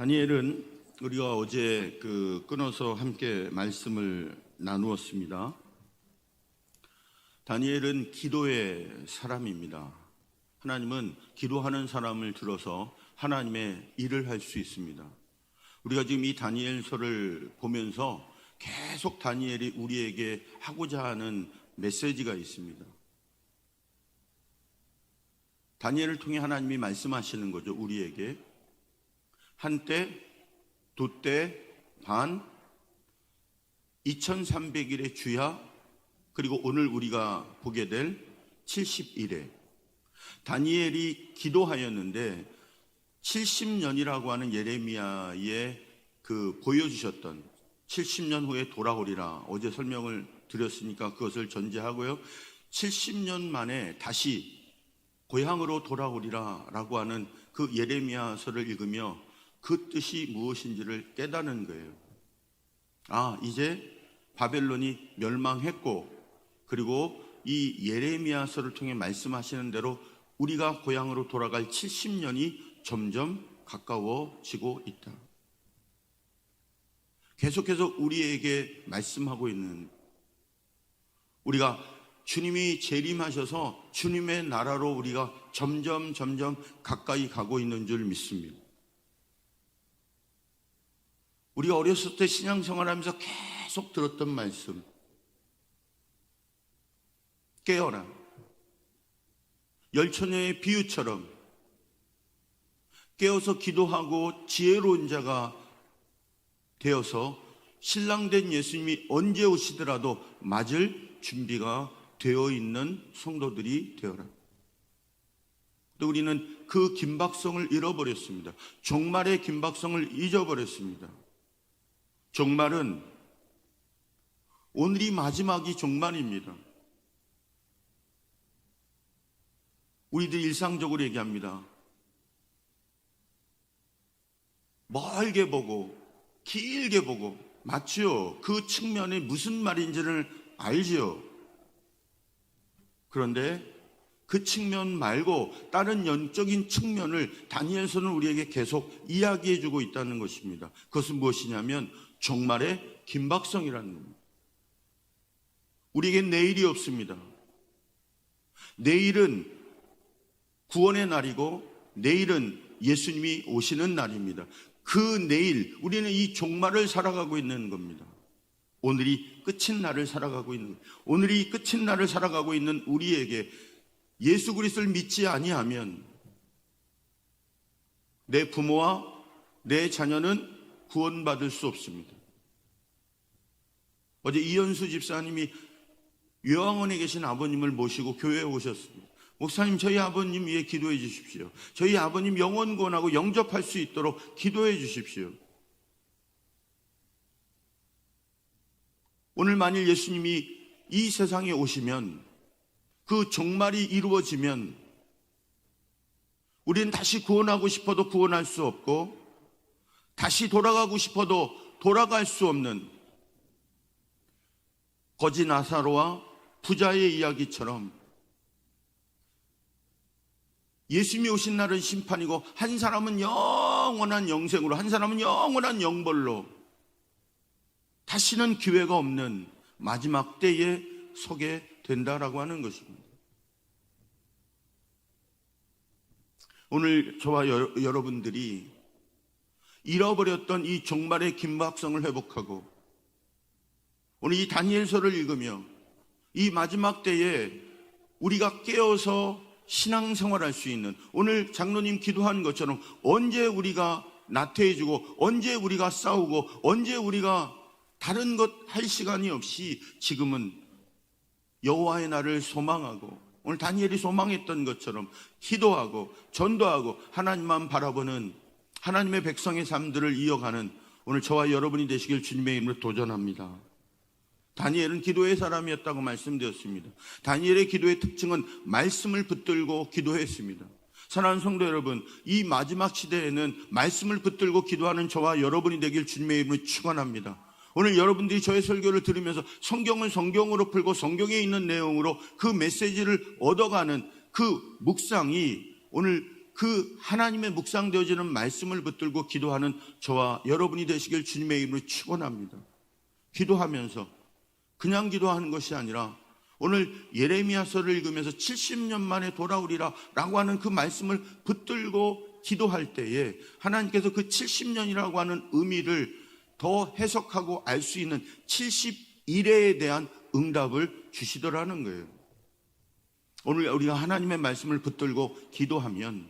다니엘은 우리가 어제 끊어서 함께 말씀을 나누었습니다. 다니엘은 기도의 사람입니다. 하나님은 기도하는 사람을 들어서 하나님의 일을 할 수 있습니다. 우리가 지금 이 다니엘서를 보면서 계속 다니엘이 우리에게 하고자 하는 메시지가 있습니다. 다니엘을 통해 하나님이 말씀하시는 거죠. 우리에게 한때, 두때, 반, 2300일의 주야, 그리고 오늘 우리가 보게 될 70일에 다니엘이 기도하였는데 70년이라고 하는 예레미야의 보여주셨던 70년 후에 돌아오리라, 어제 설명을 드렸으니까 그것을 전제하고요, 70년 만에 다시 고향으로 돌아오리라 라고 하는 그 예레미야서를 읽으며 그 뜻이 무엇인지를 깨닫는 거예요. 이제 바벨론이 멸망했고, 그리고 이 예레미야서를 통해 말씀하시는 대로 우리가 고향으로 돌아갈 70년이 점점 가까워지고 있다. 계속해서 우리에게 말씀하고 있는, 우리가 주님이 재림하셔서 주님의 나라로 우리가 점점 가까이 가고 있는 줄 믿습니다. 우리가 어렸을 때 신앙생활하면서 계속 들었던 말씀, 깨어라, 열처녀의 비유처럼 깨어서 기도하고 지혜로운 자가 되어서 신랑된 예수님이 언제 오시더라도 맞을 준비가 되어 있는 성도들이 되어라. 또 우리는 그 긴박성을 잃어버렸습니다. 종말의 긴박성을 잊어버렸습니다. 종말은 오늘이 마지막이 종말입니다. 우리들 일상적으로 얘기합니다. 멀게 보고 길게 보고, 맞죠? 그 측면이 무슨 말인지를 알지요. 그런데 그 측면 말고 다른 영적인 측면을 다니엘서는 우리에게 계속 이야기해 주고 있다는 것입니다. 그것은 무엇이냐면 종말의 긴박성이라는 겁니다. 우리에게 내일이 없습니다. 내일은 구원의 날이고 내일은 예수님이 오시는 날입니다. 그 내일, 우리는 이 종말을 살아가고 있는 겁니다. 오늘이 끝인 날을 살아가고 있는 거예요. 오늘이 끝인 날을 살아가고 있는 우리에게 예수 그리스도를 믿지 아니하면 내 부모와 내 자녀는 구원받을 수 없습니다. 어제 이현수 집사님이 요양원에 계신 아버님을 모시고 교회에 오셨습니다. 목사님, 저희 아버님 위해 기도해 주십시오. 저희 아버님 영원 구원하고 영접할 수 있도록 기도해 주십시오. 오늘 만일 예수님이 이 세상에 오시면, 그 종말이 이루어지면 우리는 다시 구원하고 싶어도 구원할 수 없고, 다시 돌아가고 싶어도 돌아갈 수 없는 거지 나사로와 부자의 이야기처럼 예수님이 오신 날은 심판이고, 한 사람은 영원한 영생으로, 한 사람은 영원한 영벌로 다시는 기회가 없는 마지막 때에 서게 된다라고 하는 것입니다. 오늘 저와 여러분들이 잃어버렸던 이 종말의 긴박성을 회복하고, 오늘 이 다니엘서를 읽으며 이 마지막 때에 우리가 깨어서 신앙생활할 수 있는, 오늘 장로님 기도한 것처럼 언제 우리가 나태해지고, 언제 우리가 싸우고, 언제 우리가 다른 것 할 시간이 없이 지금은 여호와의 날을 소망하고, 오늘 다니엘이 소망했던 것처럼 기도하고 전도하고 하나님만 바라보는 하나님의 백성의 삶들을 이어가는 오늘 저와 여러분이 되시길 주님의 이름으로 도전합니다. 다니엘은 기도의 사람이었다고 말씀드렸습니다. 다니엘의 기도의 특징은 말씀을 붙들고 기도했습니다. 사랑하는 성도 여러분, 이 마지막 시대에는 말씀을 붙들고 기도하는 저와 여러분이 되길 주님의 이름으로 축원합니다. 오늘 여러분들이 저의 설교를 들으면서 성경을 성경으로 풀고 성경에 있는 내용으로 그 메시지를 얻어가는 그 묵상이 오늘 그 하나님의 묵상되어지는 말씀을 붙들고 기도하는 저와 여러분이 되시길 주님의 이름으로 축원합니다. 기도하면서 그냥 기도하는 것이 아니라 오늘 예레미야서를 읽으면서 70년 만에 돌아오리라 라고 하는 그 말씀을 붙들고 기도할 때에 하나님께서 그 70년이라고 하는 의미를 더 해석하고 알 수 있는 71회에 대한 응답을 주시더라는 거예요. 오늘 우리가 하나님의 말씀을 붙들고 기도하면,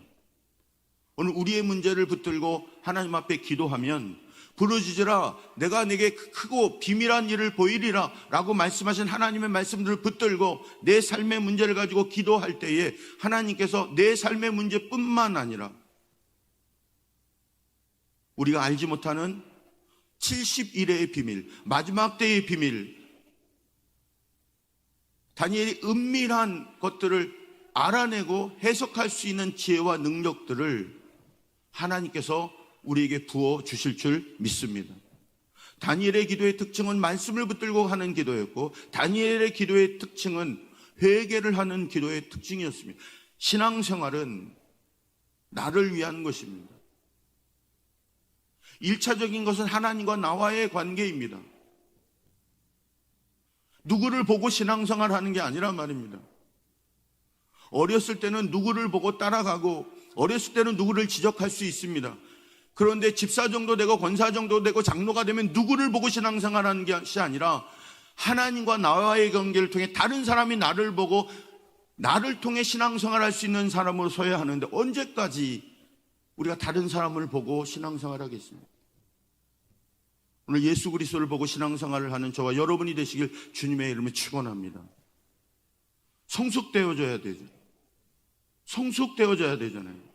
오늘 우리의 문제를 붙들고 하나님 앞에 기도하면, 부르짖으라 내가 내게 크고 비밀한 일을 보이리라 라고 말씀하신 하나님의 말씀들을 붙들고 내 삶의 문제를 가지고 기도할 때에 하나님께서 내 삶의 문제뿐만 아니라 우리가 알지 못하는 71회의 비밀, 마지막 때의 비밀, 다니엘이 은밀한 것들을 알아내고 해석할 수 있는 지혜와 능력들을 하나님께서 우리에게 부어 주실 줄 믿습니다. 다니엘의 기도의 특징은 말씀을 붙들고 하는 기도였고, 다니엘의 기도의 특징은 회개를 하는 기도의 특징이었습니다. 신앙생활은 나를 위한 것입니다. 1차적인 것은 하나님과 나와의 관계입니다. 누구를 보고 신앙생활 하는 게 아니란 말입니다. 어렸을 때는 누구를 보고 따라가고, 어렸을 때는 누구를 지적할 수 있습니다. 그런데 집사 정도 되고 권사 정도 되고 장로가 되면 누구를 보고 신앙생활 하는 것이 아니라 하나님과 나와의 관계를 통해 다른 사람이 나를 보고 나를 통해 신앙생활 할 수 있는 사람으로 서야 하는데, 언제까지 우리가 다른 사람을 보고 신앙생활 하겠습니까? 오늘 예수 그리스도를 보고 신앙생활을 하는 저와 여러분이 되시길 주님의 이름을 축원합니다. 성숙되어져야 되죠. 성숙되어져야 되잖아요.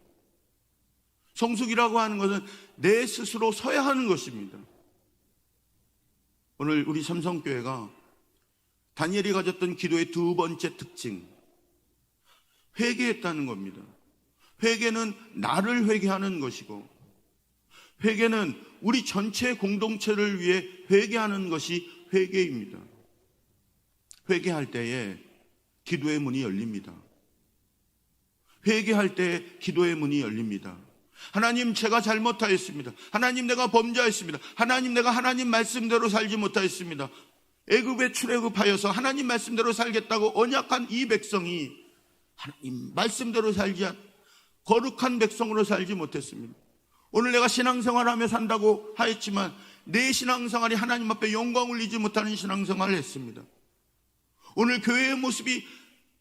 성숙이라고 하는 것은 내 스스로 서야 하는 것입니다. 오늘 우리 삼성교회가 다니엘이 가졌던 기도의 두 번째 특징, 회개했다는 겁니다. 회개는 나를 회개하는 것이고, 회개는 우리 전체 공동체를 위해 회개하는 것이 회개입니다. 회개할 때에 기도의 문이 열립니다. 회개할 때에 기도의 문이 열립니다. 하나님, 제가 잘못하였습니다. 하나님, 내가 범죄하였습니다. 하나님, 내가 하나님 말씀대로 살지 못하였습니다. 애굽에 출애굽하여서 하나님 말씀대로 살겠다고 언약한 이 백성이 하나님 말씀대로 살지 않, 거룩한 백성으로 살지 못했습니다. 오늘 내가 신앙생활하며 산다고 하였지만 내 신앙생활이 하나님 앞에 영광 올리지 못하는 신앙생활을 했습니다. 오늘 교회의 모습이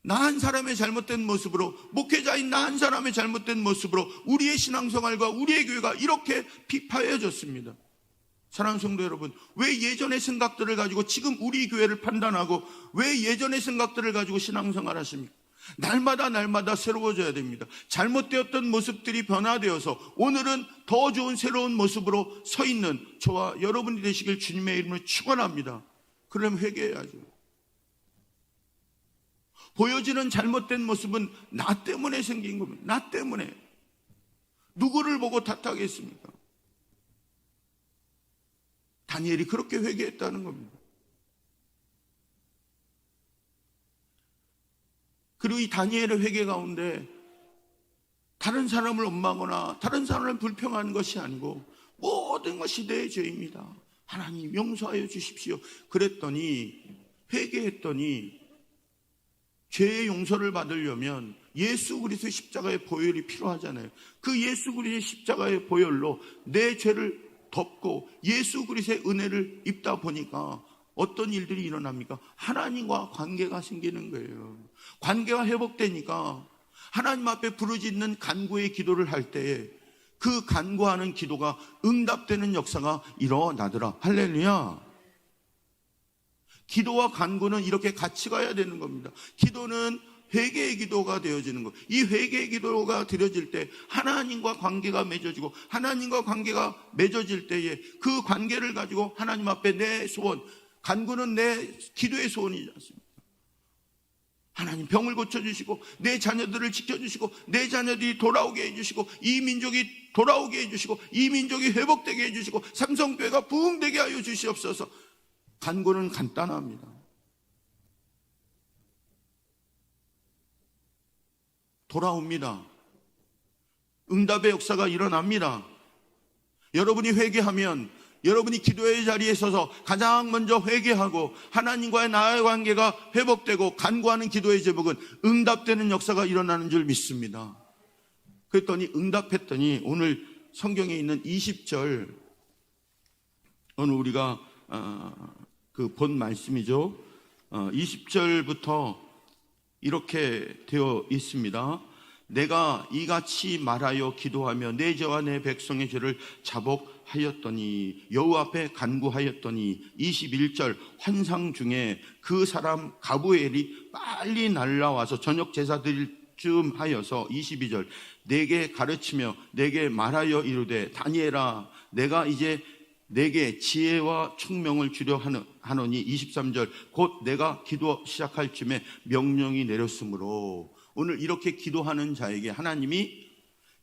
나 한 사람의 잘못된 모습으로, 목회자인 나 한 사람의 잘못된 모습으로 우리의 신앙생활과 우리의 교회가 이렇게 비파해졌습니다. 사랑하는 성도 여러분, 왜 예전의 생각들을 가지고 지금 우리 교회를 판단하고 왜 예전의 생각들을 가지고 신앙생활 하십니까? 날마다 새로워져야 됩니다. 잘못되었던 모습들이 변화되어서 오늘은 더 좋은 새로운 모습으로 서 있는 저와 여러분이 되시길 주님의 이름으로 축원합니다. 그러면 회개해야죠. 보여지는 잘못된 모습은 나 때문에 생긴 겁니다. 나 때문에. 누구를 보고 탓하겠습니까? 다니엘이 그렇게 회개했다는 겁니다. 그리고 이 다니엘의 회개 가운데 다른 사람을 원망하거나 다른 사람을 불평하는 것이 아니고 모든 것이 내 죄입니다. 하나님 용서하여 주십시오. 그랬더니, 회개했더니 죄의 용서를 받으려면 예수 그리스도의 십자가의 보혈이 필요하잖아요. 그 예수 그리스도의 십자가의 보혈로 내 죄를 덮고 예수 그리스도의 은혜를 입다 보니까 어떤 일들이 일어납니까? 하나님과 관계가 생기는 거예요. 관계가 회복되니까 하나님 앞에 부르짖는 간구의 기도를 할 때에 그 간구하는 기도가 응답되는 역사가 일어나더라. 할렐루야. 기도와 간구는 이렇게 같이 가야 되는 겁니다. 기도는 회개의 기도가 되어지는 것. 이 회개의 기도가 드려질 때 하나님과 관계가 맺어지고, 하나님과 관계가 맺어질 때에 그 관계를 가지고 하나님 앞에 내 소원, 간구는 내 기도의 소원이지 않습니까? 하나님 병을 고쳐주시고 내 자녀들을 지켜주시고 내 자녀들이 돌아오게 해주시고 이 민족이 돌아오게 해주시고 이 민족이 회복되게 해주시고 삼성교회가 부흥되게 하여 주시옵소서. 간구는 간단합니다. 돌아옵니다. 응답의 역사가 일어납니다. 여러분이 회개하면, 여러분이 기도의 자리에 서서 가장 먼저 회개하고 하나님과의 나의 관계가 회복되고 간구하는 기도의 제목은 응답되는 역사가 일어나는 줄 믿습니다. 그랬더니 응답했더니 오늘 성경에 있는 20절, 오늘 우리가 그 본 말씀이죠. 20절부터 이렇게 되어 있습니다. 내가 이같이 말하여 기도하며 내 죄와 내 백성의 죄를 자복하였더니 여호와 앞에 간구하였더니 21절 환상 중에 그 사람 가브엘이 빨리 날라와서 저녁 제사 드릴 쯤 하여서 22절 내게 가르치며 내게 말하여 이르되 다니엘아 내가 이제 내게 지혜와 총명을 주려 하노니 23절 곧 내가 기도 시작할 쯤에 명령이 내렸으므로 오늘 이렇게 기도하는 자에게 하나님이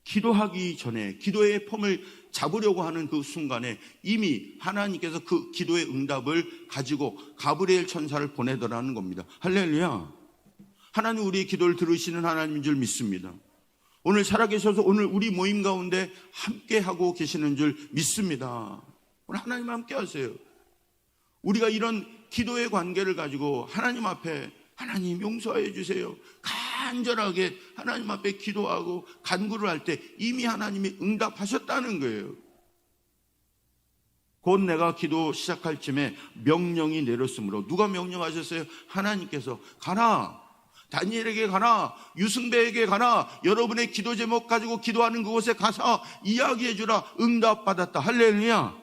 기도하기 전에 기도의 폼을 잡으려고 하는 그 순간에 이미 하나님께서 그 기도의 응답을 가지고 가브리엘 천사를 보내더라는 겁니다. 할렐루야. 하나님 우리의 기도를 들으시는 하나님인 줄 믿습니다. 오늘 살아계셔서 오늘 우리 모임 가운데 함께하고 계시는 줄 믿습니다. 오늘 하나님 함께 하세요. 우리가 이런 기도의 관계를 가지고 하나님 앞에 하나님 용서해 주세요 간절하게 하나님 앞에 기도하고 간구를 할 때 이미 하나님이 응답하셨다는 거예요. 곧 내가 기도 시작할 쯤에 명령이 내렸으므로 누가 명령하셨어요? 하나님께서 가라, 다니엘에게 가라, 유승배에게 가라, 여러분의 기도 제목 가지고 기도하는 그곳에 가서 이야기해 주라. 응답받았다. 할렐루야.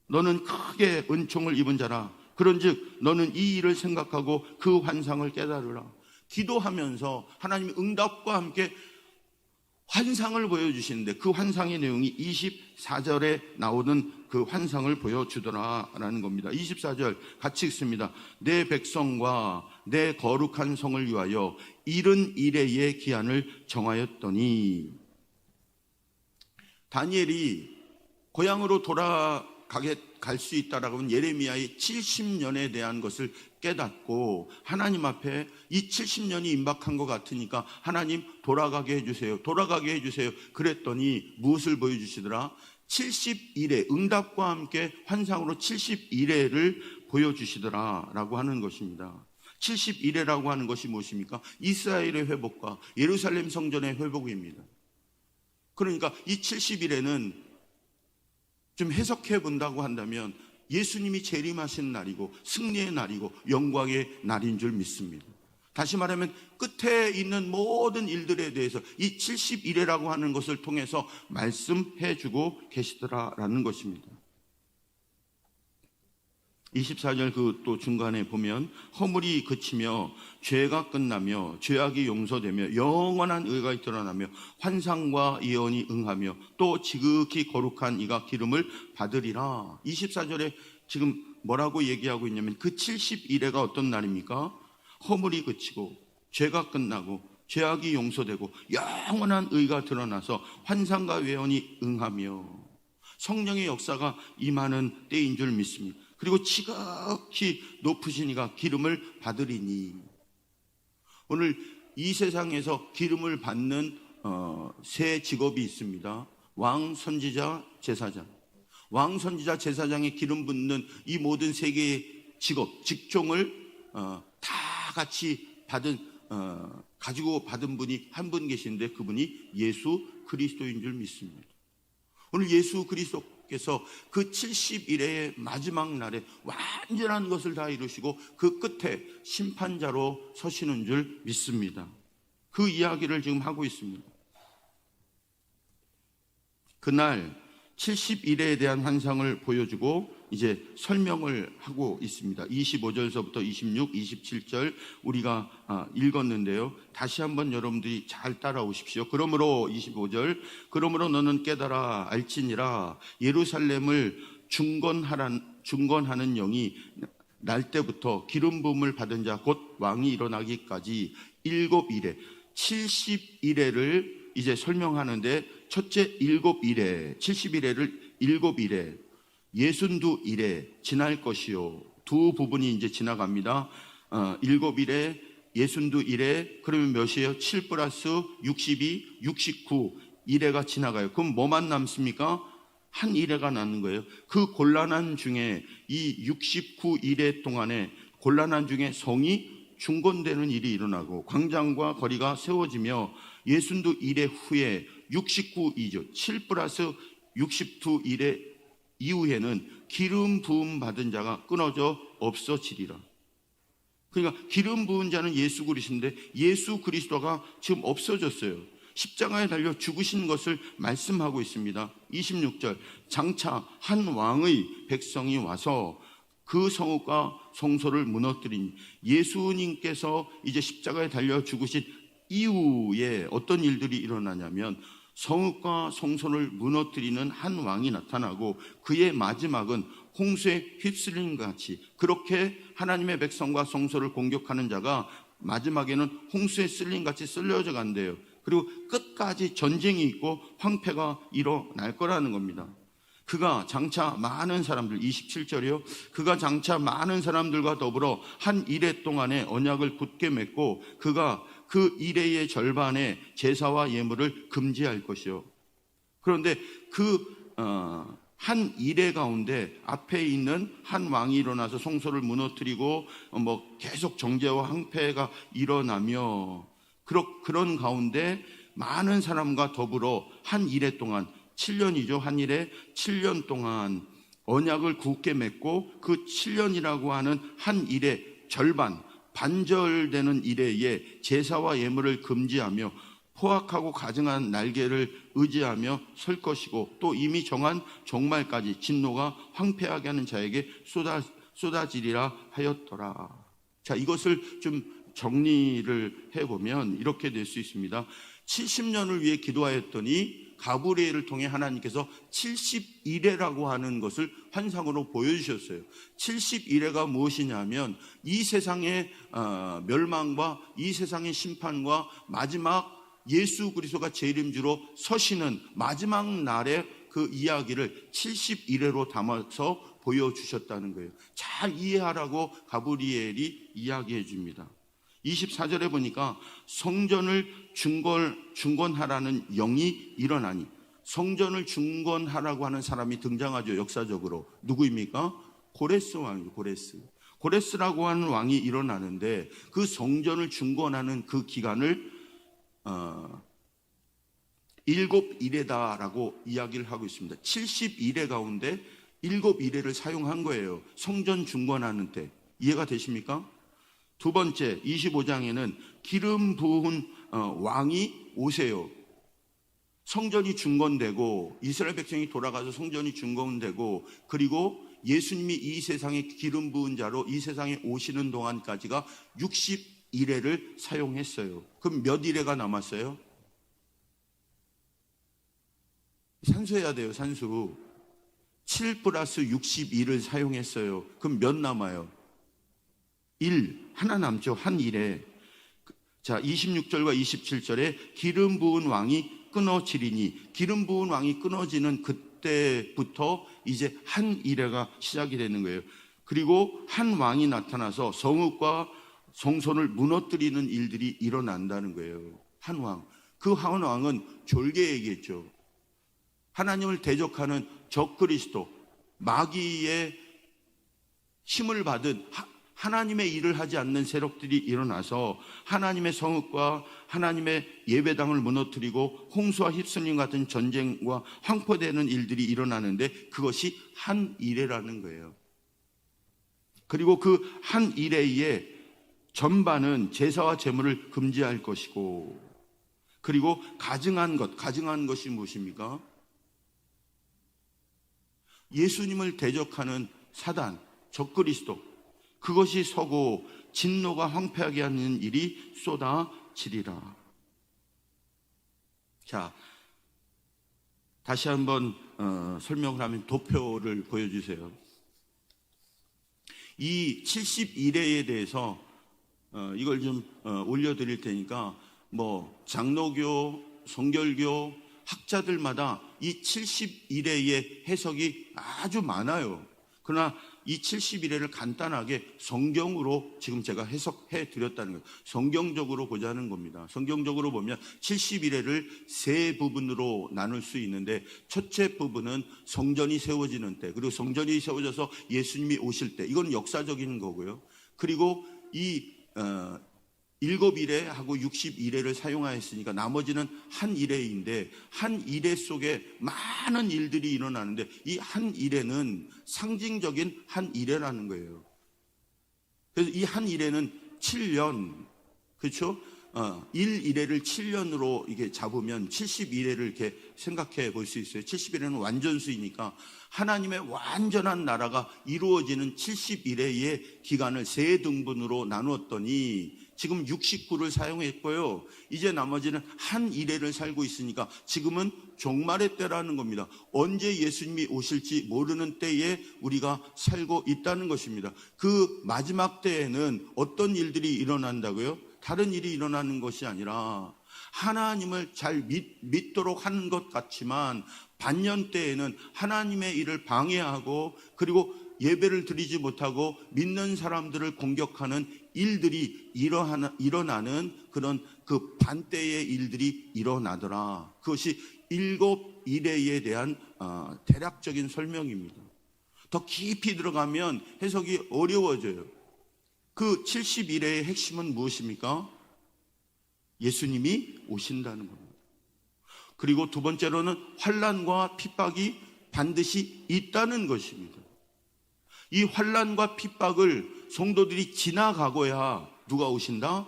너는 크게 은총을 입은 자라. 그런즉 너는 이 일을 생각하고 그 환상을 깨달으라. 기도하면서 하나님이 응답과 함께 환상을 보여주시는데 그 환상의 내용이 24절에 나오는 그 환상을 보여주더라라는 겁니다. 24절 같이 읽습니다. 내 백성과 내 거룩한 성을 위하여 이른 이레의 기한을 정하였더니 다니엘이 고향으로 갈 수 있다라고 하면 예레미야의 70년에 대한 것을 깨닫고 하나님 앞에 이 70년이 임박한 것 같으니까 하나님 돌아가게 해주세요. 돌아가게 해주세요. 그랬더니 무엇을 보여주시더라? 71회 응답과 함께 환상으로 71회를 보여주시더라라고 하는 것입니다. 71회라고 하는 것이 무엇입니까? 이스라엘의 회복과 예루살렘 성전의 회복입니다. 그러니까 이 71회는 좀 해석해 본다고 한다면 예수님이 재림하신 날이고 승리의 날이고 영광의 날인 줄 믿습니다. 다시 말하면 끝에 있는 모든 일들에 대해서 이 71회라고 하는 것을 통해서 말씀해 주고 계시더라라는 것입니다. 24절 그 또 중간에 보면 허물이 그치며 죄가 끝나며 죄악이 용서되며 영원한 의가 드러나며 환상과 예언이 응하며 또 지극히 거룩한 이가 기름을 받으리라. 24절에 지금 뭐라고 얘기하고 있냐면 그 71회가 어떤 날입니까? 허물이 그치고 죄가 끝나고 죄악이 용서되고 영원한 의가 드러나서 환상과 예언이 응하며 성령의 역사가 임하는 때인 줄 믿습니다. 그리고 지극히 높으신 이가 기름을 받으리니 오늘 이 세상에서 기름을 받는 세 직업이 있습니다. 왕, 선지자, 제사장. 왕, 선지자, 제사장의 기름 붓는 이 모든 세 개의 직업, 직종을 다 같이 가지고 받은 분이 한 분 계신데 그분이 예수 그리스도인 줄 믿습니다. 오늘 예수 그리스도께서 그 70일의 마지막 날에 완전한 것을 다 이루시고 그 끝에 심판자로 서시는 줄 믿습니다. 그 이야기를 지금 하고 있습니다. 그날 70일에 대한 환상을 보여주고 이제 설명을 하고 있습니다. 25절서부터 26, 27절 우리가 읽었는데요. 다시 한번 여러분들이 잘 따라오십시오. 그러므로 25절 그러므로 너는 깨달아 알지니라 예루살렘을 중건하는 영이 날 때부터 기름 부음을 받은 자 곧 왕이 일어나기까지 7일에 70일에를 이제 설명하는데 첫째 7일에 70일에를 7일에 62일에 지날 것이요. 두 부분이 이제 지나갑니다. 7일에 예순두 이래, 그러면 몇이에요? 7 플러스 62, 69 이래가 지나가요. 그럼 뭐만 남습니까? 한 이래가 남는 거예요. 그 곤란한 중에 이 69 이래 동안에 곤란한 중에 성이 중건되는 일이 일어나고 광장과 거리가 세워지며 예순두 이래 후에 69이죠. 7 플러스 62 이래 이후에는 기름 부음 받은 자가 끊어져 없어지리라. 그러니까 기름 부은 자는 예수 그리스도인데 예수 그리스도가 지금 없어졌어요. 십자가에 달려 죽으신 것을 말씀하고 있습니다. 26절, 장차 한 왕의 백성이 와서 그 성읍과 성소를 무너뜨린, 예수님께서 이제 십자가에 달려 죽으신 이후에 어떤 일들이 일어나냐면 성읍과 성소를 무너뜨리는 한 왕이 나타나고 그의 마지막은 홍수에 휩쓸린 같이, 그렇게 하나님의 백성과 성소를 공격하는 자가 마지막에는 홍수에 쓸린 같이 쓸려져 간대요. 그리고 끝까지 전쟁이 있고 황폐가 일어날 거라는 겁니다. 그가 장차 많은 사람들, 27절이요. 그가 장차 많은 사람들과 더불어 한 이래 동안에 언약을 굳게 맺고 그가 그 이래의 절반의 제사와 예물을 금지할 것이요. 그런데 한 이래 가운데 앞에 있는 한 왕이 일어나서 성소를 무너뜨리고 계속 정죄와 황폐가 일어나며 그런 가운데 많은 사람과 더불어 한 이래 동안 7년이죠. 한 일에 7년 동안 언약을 굳게 맺고 그 7년이라고 하는 한 일의 절반, 반절되는 이래에 제사와 예물을 금지하며 포악하고 가증한 날개를 의지하며 설 것이고 또 이미 정한 종말까지 진노가 황폐하게 하는 자에게 쏟아지리라 하였더라. 자, 이것을 좀 정리를 해보면 이렇게 될 수 있습니다. 70년을 위해 기도하였더니 가브리엘을 통해 하나님께서 71회라고 하는 것을 환상으로 보여주셨어요. 71회가 무엇이냐면 이 세상의 멸망과 이 세상의 심판과 마지막 예수 그리스도가 재림주로 서시는 마지막 날의 그 이야기를 71회로 담아서 보여주셨다는 거예요. 잘 이해하라고 가브리엘이 이야기해 줍니다. 24절에 보니까 성전을 중건하라는 영이 일어나니, 성전을 중건하라고 하는 사람이 등장하죠. 역사적으로 누구입니까? 고레스 왕이에요. 고레스라고 하는 왕이 일어나는데 그 성전을 중건하는 그 기간을 7일에다라고 이야기를 하고 있습니다. 70일에 가운데 7일을 사용한 거예요. 성전 중건하는 때. 이해가 되십니까? 두 번째, 25장에는 기름 부은 왕이 오세요. 성전이 중건되고 이스라엘 백성이 돌아가서 성전이 중건되고 그리고 예수님이 이 세상에 기름 부은 자로 이 세상에 오시는 동안까지가 61회를 사용했어요. 그럼 몇 일회가 남았어요? 산수해야 돼요. 산수. 7 플러스 62를 사용했어요. 그럼 몇 남아요? 1, 하나 남죠. 한 일에. 자, 26절과 27절에 기름 부은 왕이 끊어지리니, 기름 부은 왕이 끊어지는 그때부터 이제 한 일회가 시작이 되는 거예요. 그리고 한 왕이 나타나서 성읍과 성소를 무너뜨리는 일들이 일어난다는 거예요. 한 왕. 그 한 왕은 졸개 얘기했죠. 하나님을 대적하는 적그리스도, 마귀의 힘을 받은 하나님의 일을 하지 않는 세력들이 일어나서 하나님의 성읍과 하나님의 예배당을 무너뜨리고 홍수와 휩쓸림 같은 전쟁과 황폐되는 일들이 일어나는데 그것이 한 일회라는 거예요. 그리고 그 한 일회의 전반은 제사와 제물을 금지할 것이고, 그리고 가증한 것이 무엇입니까? 예수님을 대적하는 사단, 적그리스도, 그것이 서고 진노가 황폐하게 하는 일이 쏟아지리라. 자, 다시 한번 설명을 하면 도표를 보여주세요. 이 71회에 대해서 이걸 좀 올려드릴 테니까 장로교, 성결교 학자들마다 이 71회의 해석이 아주 많아요. 그러나 이 70일에를 간단하게 성경으로 지금 제가 해석해 드렸다는 거예요. 성경적으로 보자는 겁니다. 성경적으로 보면 70일에를 세 부분으로 나눌 수 있는데, 첫째 부분은 성전이 세워지는 때, 그리고 성전이 세워져서 예수님이 오실 때, 이건 역사적인 거고요. 그리고 이 7일에하고 60일에를 사용하였으니까 나머지는 한 일회인데, 한 일회 속에 많은 일들이 일어나는데 이 한 일회는 상징적인 한 일회라는 거예요. 그래서 이 한 일회는 7년, 그렇죠? 1일회를 7년으로 이게 잡으면 70일회를 이렇게 생각해 볼 수 있어요. 70일회는 완전수이니까 하나님의 완전한 나라가 이루어지는 70일회의 기간을 세 등분으로 나누었더니 지금 69를 사용했고요. 이제 나머지는 한 일회를 살고 있으니까 지금은 종말의 때라는 겁니다. 언제 예수님이 오실지 모르는 때에 우리가 살고 있다는 것입니다. 그 마지막 때에는 어떤 일들이 일어난다고요? 다른 일이 일어나는 것이 아니라 하나님을 잘 믿도록 하는 것 같지만 반년 때에는 하나님의 일을 방해하고 그리고 예배를 드리지 못하고 믿는 사람들을 공격하는 일들이 일어나는 그런 그 반때의 일들이 일어나더라. 그것이 7일에 대한 대략적인 설명입니다. 더 깊이 들어가면 해석이 어려워져요. 그 70일의 핵심은 무엇입니까? 예수님이 오신다는 겁니다. 그리고 두 번째로는 환난과 핍박이 반드시 있다는 것입니다. 이 환난과 핍박을 성도들이 지나가고야 누가 오신다?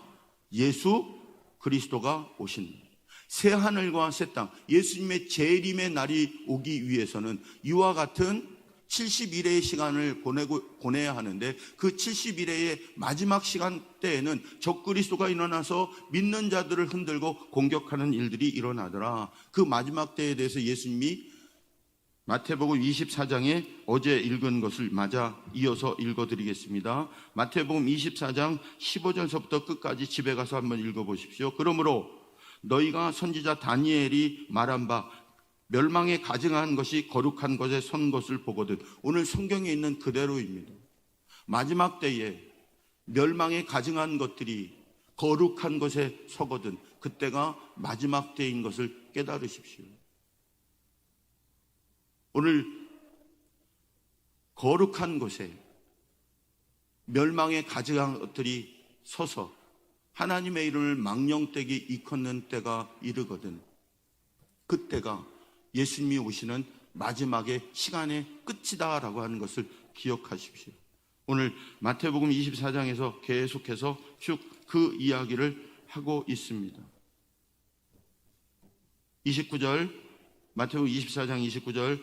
예수 그리스도가 오신다. 새 하늘과 새 땅, 예수님의 재림의 날이 오기 위해서는 이와 같은 70일의 시간을 보내야 하는데, 그 70일의 마지막 시간대에는 적그리스도가 일어나서 믿는 자들을 흔들고 공격하는 일들이 일어나더라. 그 마지막 때에 대해서 예수님이 마태복음 24장에 어제 읽은 것을 맞아 이어서 읽어드리겠습니다. 마태복음 24장 15절서부터 끝까지 집에 가서 한번 읽어보십시오. 그러므로 너희가 선지자 다니엘이 말한 바 멸망에 가증한 것이 거룩한 것에 선 것을 보거든. 오늘 성경에 있는 그대로입니다. 마지막 때에 멸망에 가증한 것들이 거룩한 것에 서거든. 그때가 마지막 때인 것을 깨달으십시오. 오늘 거룩한 것에 멸망에 가증한 것들이 서서 하나님의 이름을 망령되게 일컫는 때가 이르거든. 그때가 예수님이 오시는 마지막의 시간의 끝이다라고 하는 것을 기억하십시오. 오늘 마태복음 24장에서 계속해서 쭉 그 이야기를 하고 있습니다. 29절, 마태복음 24장 29절,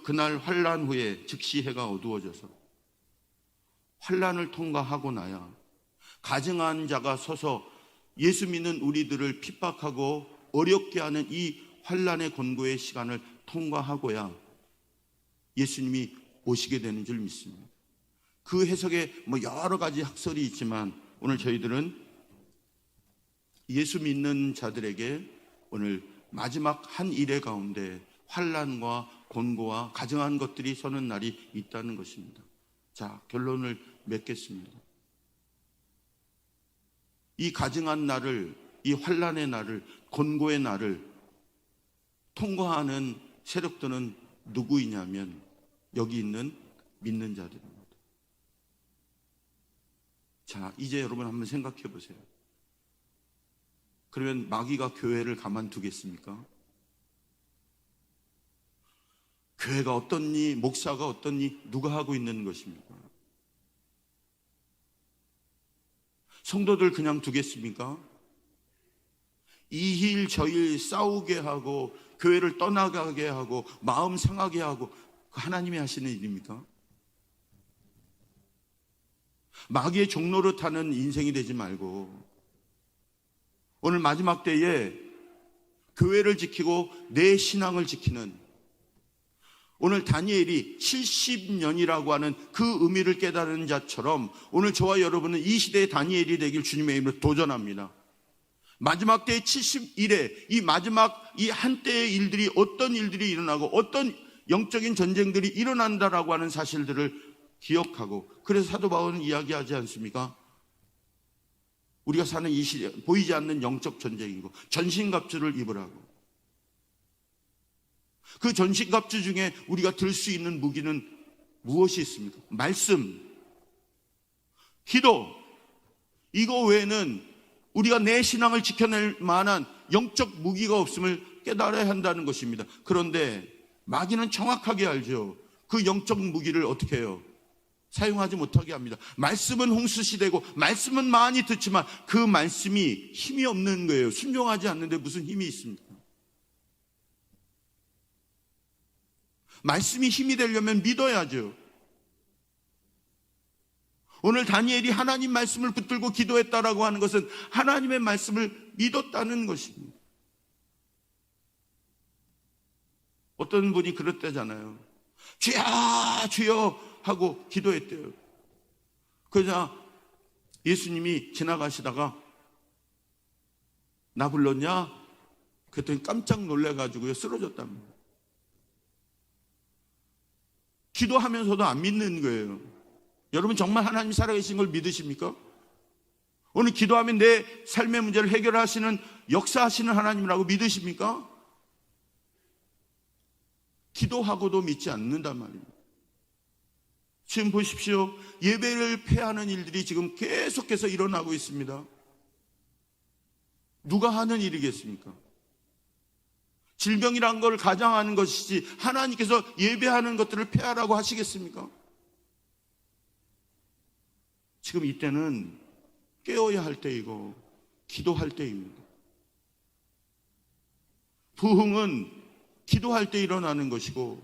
그날 환난 후에 즉시 해가 어두워져서 환난을 통과하고 나야 가증한 자가 서서 예수 믿는 우리들을 핍박하고 어렵게 하는 이 환난의 곤고의 시간을 통과하고야 예수님이 오시게 되는 줄 믿습니다. 그 해석에 여러 가지 학설이 있지만 오늘 저희들은 예수 믿는 자들에게 오늘 마지막 한 일의 가운데 환난과 곤고와 가증한 것들이 서는 날이 있다는 것입니다. 자, 결론을 맺겠습니다. 이 가증한 날을, 이 환난의 날을, 곤고의 날을 통과하는 세력들은 누구이냐면 여기 있는 믿는 자들입니다. 자, 이제 여러분 한번 생각해 보세요. 그러면 마귀가 교회를 가만두겠습니까? 교회가 어떻니? 목사가 어떻니? 누가 하고 있는 것입니까? 성도들 그냥 두겠습니까? 이힐 저힐 싸우게 하고 교회를 떠나가게 하고 마음 상하게 하고 하나님이 하시는 일입니까? 마귀의 종로를 타는 인생이 되지 말고 오늘 마지막 때에 교회를 지키고 내 신앙을 지키는, 오늘 다니엘이 70년이라고 하는 그 의미를 깨달은 자처럼 오늘 저와 여러분은 이 시대의 다니엘이 되길 주님의 이름으로 도전합니다. 마지막 때의 70일에 이 마지막 이 한때의 일들이 어떤 일들이 일어나고 어떤 영적인 전쟁들이 일어난다라고 하는 사실들을 기억하고, 그래서 사도 바울은 이야기하지 않습니까? 우리가 사는 이 시대, 보이지 않는 영적 전쟁이고 전신갑주를 입으라고. 그 전신갑주 중에 우리가 들 수 있는 무기는 무엇이 있습니까? 말씀, 기도. 이거 외에는 우리가 내 신앙을 지켜낼 만한 영적 무기가 없음을 깨달아야 한다는 것입니다. 그런데 마귀는 정확하게 알죠. 그 영적 무기를 어떻게 해요? 사용하지 못하게 합니다. 말씀은 홍수시대고 말씀은 많이 듣지만 그 말씀이 힘이 없는 거예요. 순종하지 않는데 무슨 힘이 있습니까? 말씀이 힘이 되려면 믿어야죠. 오늘 다니엘이 하나님 말씀을 붙들고 기도했다라고 하는 것은 하나님의 말씀을 믿었다는 것입니다. 어떤 분이 그랬다잖아요. 주여 주여 하고 기도했대요. 그러자 예수님이 지나가시다가 나 불렀냐? 그랬더니 깜짝 놀래가지고요 쓰러졌답니다. 기도하면서도 안 믿는 거예요. 여러분 정말 하나님 살아계신 걸 믿으십니까? 오늘 기도하면 내 삶의 문제를 해결하시는, 역사하시는 하나님이라고 믿으십니까? 기도하고도 믿지 않는단 말입니다. 지금 보십시오. 예배를 폐하는 일들이 지금 계속해서 일어나고 있습니다. 누가 하는 일이겠습니까? 질병이란 걸 가장하는 것이지 하나님께서 예배하는 것들을 폐하라고 하시겠습니까? 지금 이때는 깨어야 할 때이고 기도할 때입니다. 부흥은 기도할 때 일어나는 것이고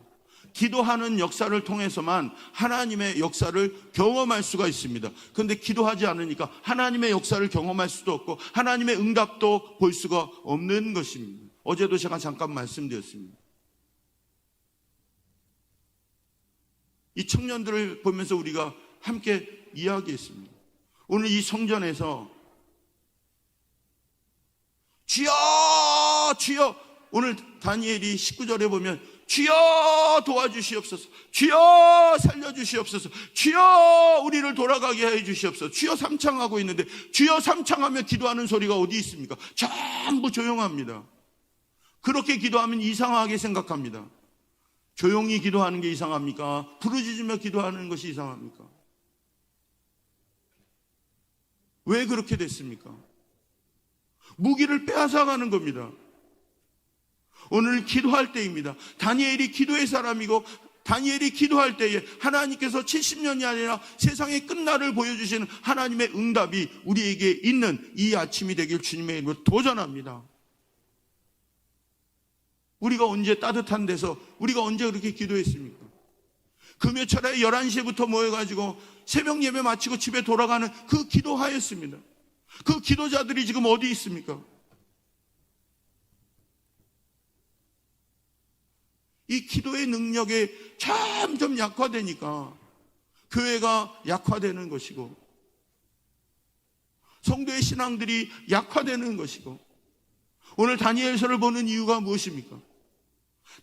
기도하는 역사를 통해서만 하나님의 역사를 경험할 수가 있습니다. 그런데 기도하지 않으니까 하나님의 역사를 경험할 수도 없고 하나님의 응답도 볼 수가 없는 것입니다. 어제도 제가 잠깐 말씀드렸습니다. 이 청년들을 보면서 우리가 함께 이야기했습니다. 오늘 이 성전에서 주여 주여, 오늘 다니엘이 19절에 보면 주여 도와주시옵소서, 주여 살려주시옵소서, 주여 우리를 돌아가게 해 주시옵소서, 주여 삼창하고 있는데 주여 삼창하며 기도하는 소리가 어디 있습니까? 전부 조용합니다. 그렇게 기도하면 이상하게 생각합니다. 조용히 기도하는 게 이상합니까? 부르짖으며 기도하는 것이 이상합니까? 왜 그렇게 됐습니까? 무기를 빼앗아가는 겁니다. 오늘 기도할 때입니다. 다니엘이 기도의 사람이고 다니엘이 기도할 때에 하나님께서 70년이 아니라 세상의 끝날을 보여주시는 하나님의 응답이 우리에게 있는 이 아침이 되길 주님의 이름으로 도전합니다. 우리가 언제 따뜻한 데서 우리가 언제 그렇게 기도했습니까? 금요철에 11시부터 모여가지고 새벽 예배 마치고 집에 돌아가는 그 기도하였습니다. 그 기도자들이 지금 어디 있습니까? 이 기도의 능력이 점점 약화되니까 교회가 약화되는 것이고 성도의 신앙들이 약화되는 것이고, 오늘 다니엘서를 보는 이유가 무엇입니까?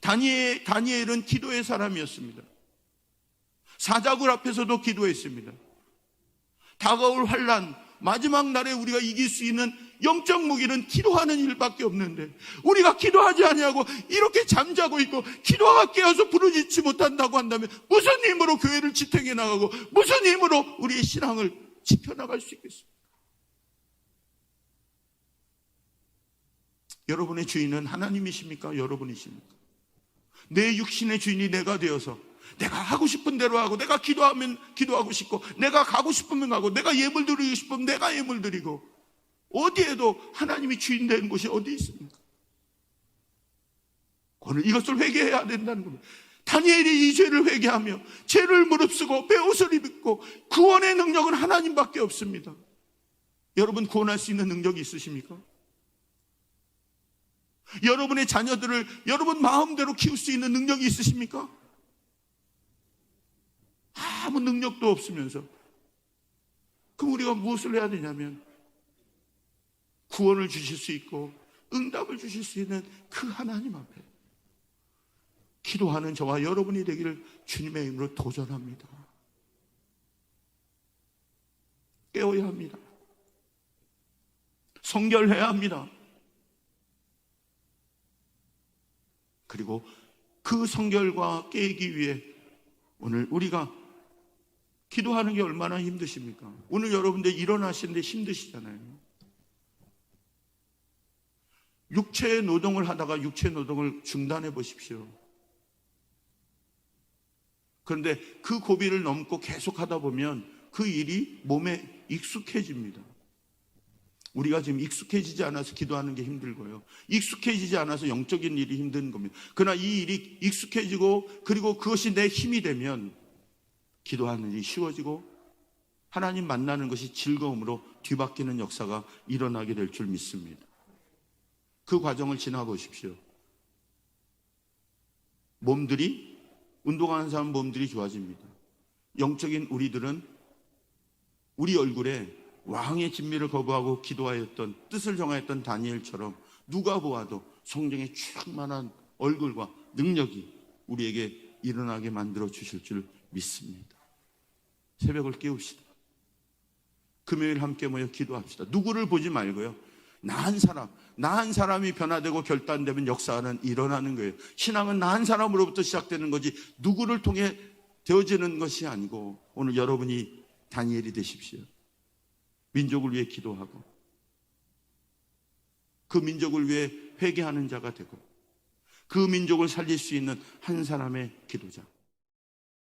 다니엘은 기도의 사람이었습니다. 사자굴 앞에서도 기도했습니다. 다가올 환난, 마지막 날에 우리가 이길 수 있는 영적 무기는 기도하는 일밖에 없는데 우리가 기도하지 아니하고 이렇게 잠자고 있고 기도가 깨어서 부르짖지 못한다고 한다면 무슨 힘으로 교회를 지탱해 나가고 무슨 힘으로 우리의 신앙을 지켜나갈 수 있겠습니까? 여러분의 주인은 하나님이십니까? 여러분이십니까? 내 육신의 주인이 내가 되어서 내가 하고 싶은 대로 하고, 내가 기도하면 기도하고 싶고, 내가 가고 싶으면 가고, 내가 예물 드리고 싶으면 내가 예물 드리고, 어디에도 하나님이 주인 되는 곳이 어디 있습니까? 오늘 이것을 회개해야 된다는 겁니다. 다니엘이 이 죄를 회개하며 죄를 무릅쓰고 베옷을 입고 구원의 능력은 하나님밖에 없습니다. 여러분 구원할 수 있는 능력이 있으십니까? 여러분의 자녀들을 여러분 마음대로 키울 수 있는 능력이 있으십니까? 아무 능력도 없으면서. 그럼 우리가 무엇을 해야 되냐면 구원을 주실 수 있고 응답을 주실 수 있는 그 하나님 앞에 기도하는 저와 여러분이 되기를 주님의 이름으로 도전합니다. 깨어야 합니다. 성결해야 합니다. 그리고 그 성결과 깨기 위해 오늘 우리가 기도하는 게 얼마나 힘드십니까? 오늘 여러분들 일어나시는데 힘드시잖아요. 육체의 노동을 하다가 육체의 노동을 중단해 보십시오. 그런데 그 고비를 넘고 계속 하다 보면 그 일이 몸에 익숙해집니다. 우리가 지금 익숙해지지 않아서 기도하는 게 힘들고요. 익숙해지지 않아서 영적인 일이 힘든 겁니다. 그러나 이 일이 익숙해지고 그리고 그것이 내 힘이 되면 기도하는 일이 쉬워지고 하나님 만나는 것이 즐거움으로 뒤바뀌는 역사가 일어나게 될 줄 믿습니다. 그 과정을 지나보십시오. 몸들이, 운동하는 사람 몸들이 좋아집니다. 영적인 우리들은 우리 얼굴에 왕의 진미를 거부하고 기도하였던, 뜻을 정하였던 다니엘처럼 누가 보아도 성령의 충만한 얼굴과 능력이 우리에게 일어나게 만들어 주실 줄 믿습니다. 새벽을 깨웁시다. 금요일 함께 모여 기도합시다. 누구를 보지 말고요. 나한 사람이 변화되고 결단되면 역사는 일어나는 거예요. 신앙은 나한 사람으로부터 시작되는 거지 누구를 통해 되어지는 것이 아니고, 오늘 여러분이 다니엘이 되십시오. 민족을 위해 기도하고 그 민족을 위해 회개하는 자가 되고 그 민족을 살릴 수 있는 한 사람의 기도자.